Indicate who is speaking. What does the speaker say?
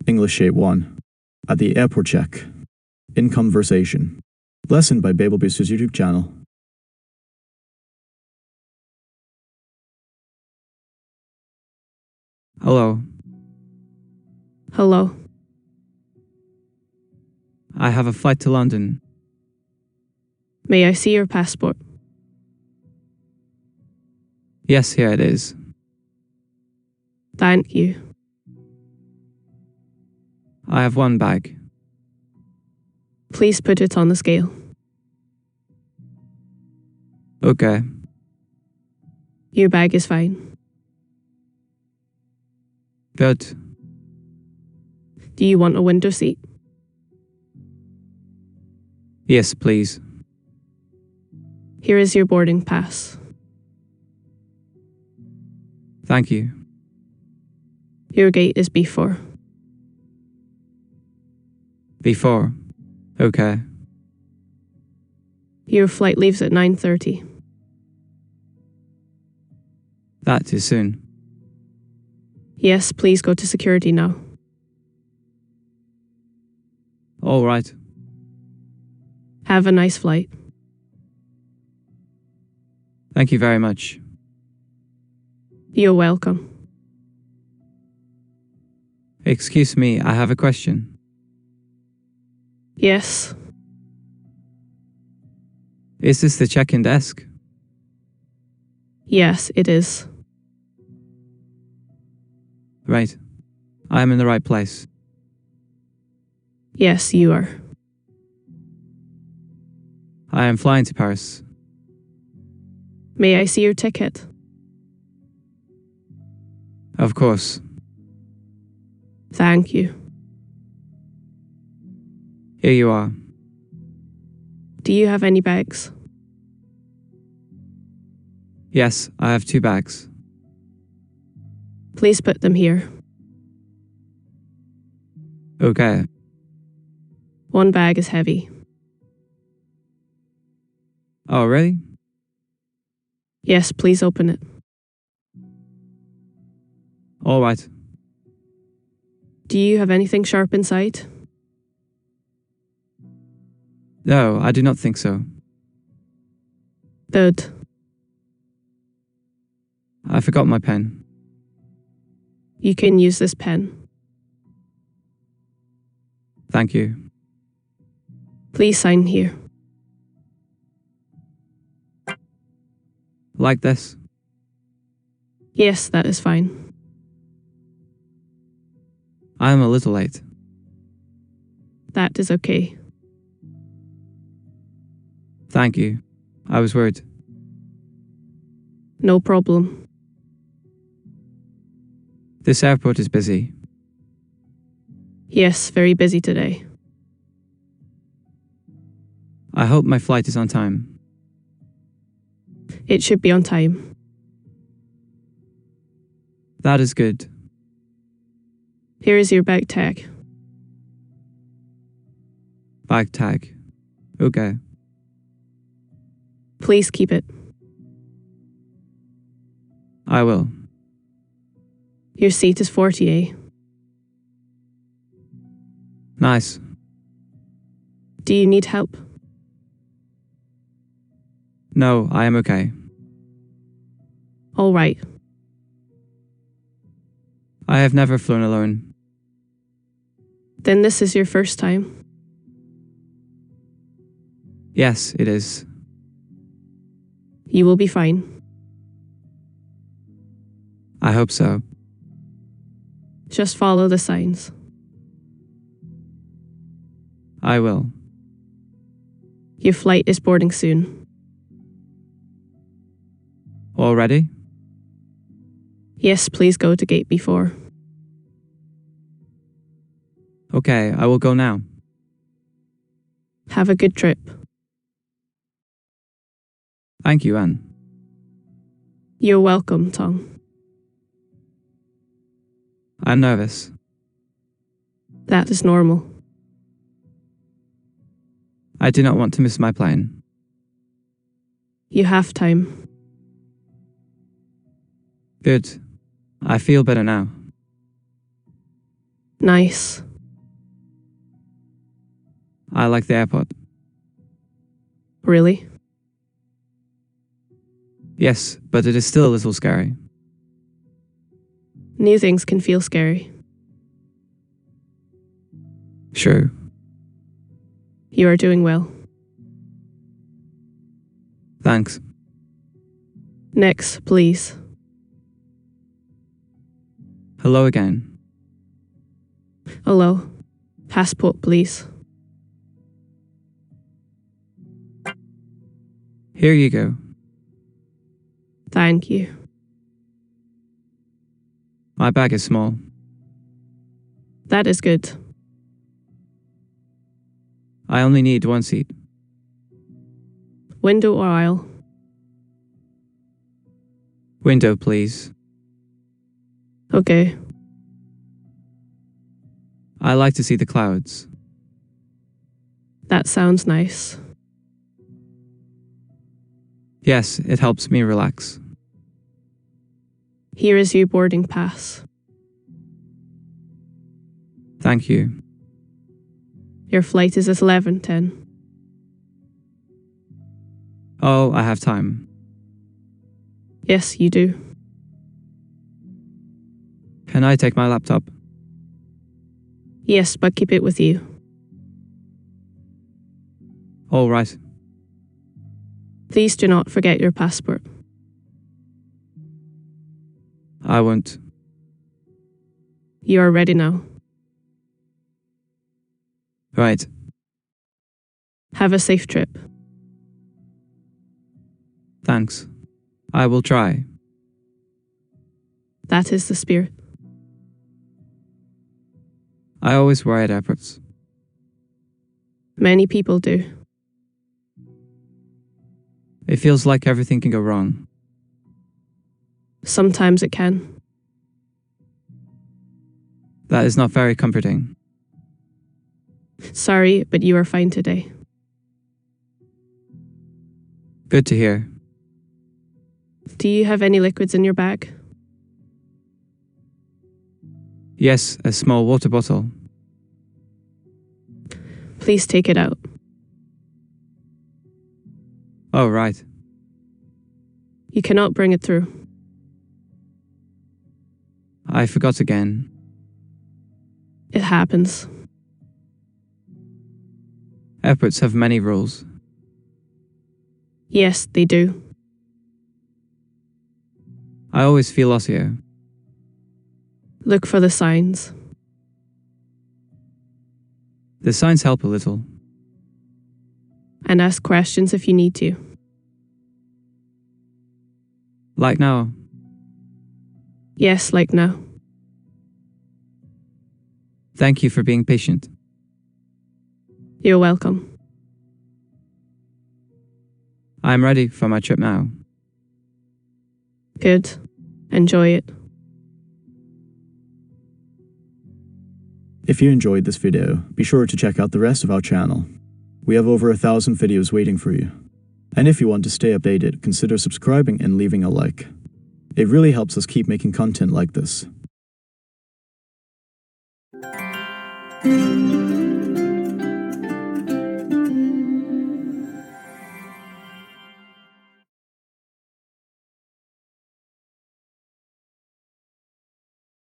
Speaker 1: English 8-1. At the airport check. In conversation. Lesson by BabelBoosters YouTube channel.
Speaker 2: Hello.
Speaker 3: Hello.
Speaker 2: I have a flight to London.
Speaker 3: May I see your passport?
Speaker 2: Yes, here it is.
Speaker 3: Thank you.
Speaker 2: I have one bag.
Speaker 3: Please put it on the scale.
Speaker 2: Okay.
Speaker 3: Your bag is fine.
Speaker 2: Good.
Speaker 3: Do you want a window seat?
Speaker 2: Yes, please.
Speaker 3: Here is your boarding pass.
Speaker 2: Thank you.
Speaker 3: Your gate is B4.
Speaker 2: Before. Okay.
Speaker 3: Your flight leaves at 9:30.
Speaker 2: That is soon.
Speaker 3: Yes, please go to security now.
Speaker 2: All right.
Speaker 3: Have a nice flight.
Speaker 2: Thank you very much.
Speaker 3: You're welcome.
Speaker 2: Excuse me, I have a question.
Speaker 3: Yes.
Speaker 2: Is this the check-in desk?
Speaker 3: Yes, it is.
Speaker 2: Right. I am in the right place.
Speaker 3: Yes, you are.
Speaker 2: I am flying to Paris.
Speaker 3: May I see your ticket?
Speaker 2: Of course.
Speaker 3: Thank you.
Speaker 2: Here you are.
Speaker 3: Do you have any bags?
Speaker 2: Yes, I have 2 bags.
Speaker 3: Please put them here.
Speaker 2: Okay.
Speaker 3: One bag is heavy.
Speaker 2: Oh, really?
Speaker 3: Yes, please open it.
Speaker 2: All right.
Speaker 3: Do you have anything sharp inside?
Speaker 2: No, I do not think so.
Speaker 3: Good.
Speaker 2: I forgot my pen.
Speaker 3: You can use this pen.
Speaker 2: Thank you.
Speaker 3: Please sign here.
Speaker 2: Like this?
Speaker 3: Yes, that is fine.
Speaker 2: I am a little late.
Speaker 3: That is okay.
Speaker 2: Thank you. I was worried.
Speaker 3: No problem.
Speaker 2: This airport is busy.
Speaker 3: Yes, very busy today.
Speaker 2: I hope my flight is on time.
Speaker 3: It should be on time.
Speaker 2: That is good.
Speaker 3: Here is your bag tag.
Speaker 2: Bag tag. Okay.
Speaker 3: Please keep it.
Speaker 2: I will.
Speaker 3: Your seat is 40A.
Speaker 2: Nice.
Speaker 3: Do you need help?
Speaker 2: No, I am okay.
Speaker 3: All right.
Speaker 2: I have never flown alone.
Speaker 3: Then this is your first time.
Speaker 2: Yes, it is.
Speaker 3: You will be fine.
Speaker 2: I hope so.
Speaker 3: Just follow the signs.
Speaker 2: I will.
Speaker 3: Your flight is boarding soon.
Speaker 2: Already?
Speaker 3: Yes, please go to gate B4.
Speaker 2: Okay, I will go now.
Speaker 3: Have a good trip.
Speaker 2: Thank you, Anne.
Speaker 3: You're welcome, Tom.
Speaker 2: I'm nervous.
Speaker 3: That is normal.
Speaker 2: I do not want to miss my plane.
Speaker 3: You have time.
Speaker 2: Good. I feel better now.
Speaker 3: Nice.
Speaker 2: I like the airport.
Speaker 3: Really?
Speaker 2: Yes, but it is still a little scary.
Speaker 3: New things can feel scary.
Speaker 2: Sure.
Speaker 3: You are doing well.
Speaker 2: Thanks.
Speaker 3: Next, please.
Speaker 2: Hello again.
Speaker 3: Hello. Passport, please.
Speaker 2: Here you go.
Speaker 3: Thank you.
Speaker 2: My bag is small.
Speaker 3: That is good.
Speaker 2: I only need one seat.
Speaker 3: Window or aisle?
Speaker 2: Window, please.
Speaker 3: Okay.
Speaker 2: I like to see the clouds.
Speaker 3: That sounds nice.
Speaker 2: Yes, it helps me relax.
Speaker 3: Here is your boarding pass.
Speaker 2: Thank you.
Speaker 3: Your flight is at 11:10.
Speaker 2: Oh, I have time.
Speaker 3: Yes, you do.
Speaker 2: Can I take my laptop?
Speaker 3: Yes, but keep it with you.
Speaker 2: All right.
Speaker 3: Please do not forget your passport.
Speaker 2: I won't.
Speaker 3: You are ready now.
Speaker 2: Right.
Speaker 3: Have a safe trip.
Speaker 2: Thanks. I will try.
Speaker 3: That is the spirit.
Speaker 2: I always worry at airports.
Speaker 3: Many people do.
Speaker 2: It feels like everything can go wrong.
Speaker 3: Sometimes it can.
Speaker 2: That is not very comforting.
Speaker 3: Sorry, but you are fine today.
Speaker 2: Good to hear.
Speaker 3: Do you have any liquids in your bag?
Speaker 2: Yes, a small water bottle.
Speaker 3: Please take it out.
Speaker 2: Oh, right.
Speaker 3: You cannot bring it through.
Speaker 2: I forgot again.
Speaker 3: It happens.
Speaker 2: Airports have many rules.
Speaker 3: Yes, they do.
Speaker 2: I always feel lost here.
Speaker 3: Look for the signs.
Speaker 2: The signs help a little.
Speaker 3: And ask questions if you need to.
Speaker 2: Like now.
Speaker 3: Yes, like now.
Speaker 2: Thank you for being patient.
Speaker 3: You're welcome.
Speaker 2: I'm ready for my trip now.
Speaker 3: Good. Enjoy it.
Speaker 1: If you enjoyed this video, be sure to check out the rest of our channel. We have over 1,000 videos waiting for you. And if you want to stay updated, consider subscribing and leaving a like. It really helps us keep making content like this.